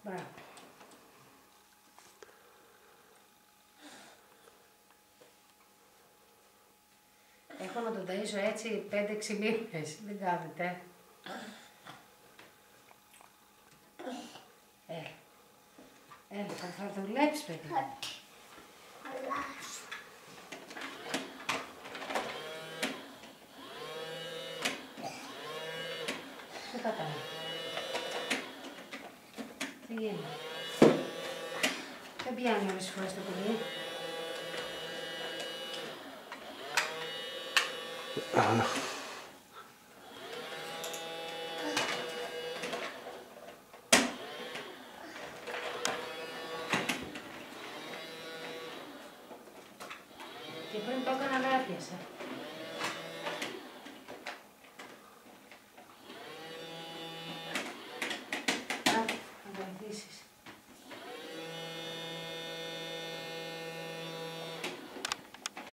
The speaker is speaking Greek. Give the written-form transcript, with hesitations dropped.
Μπράβο. Έχω να τον ταΐσω έτσι 5-6 μήνες, δεν κάνετε. Έλα, θα δουλέψεις, παιδί. Τι θα κάνει. Τι γίνεται. Δεν πιάνει όλες τις φορές το παιδί. Και πριν το έκανα να έπιασε.